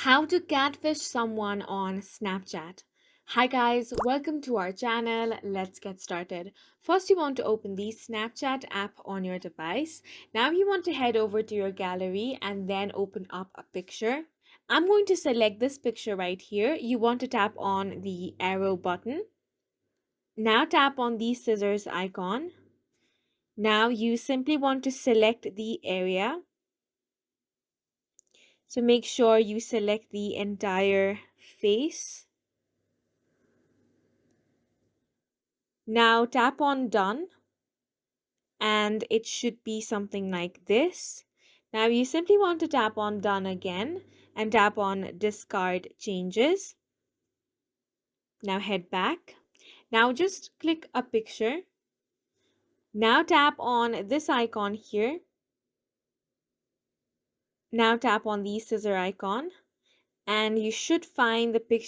How to catfish someone on Snapchat. Hi guys, welcome to our channel. Let's get started. First, you want to open the Snapchat app on your device. Now you want to head over to your gallery and then open up a picture. I'm going to select this picture right here. You want to tap on the arrow button. Now tap on the scissors icon. Now you simply want to select the area. So make sure you select the entire face. Now tap on done and it should be something like this. Now you simply want to tap on done again and tap on discard changes. Now head back. Now just click a picture. Now tap on this icon here. Now tap on the scissor icon and you should find the picture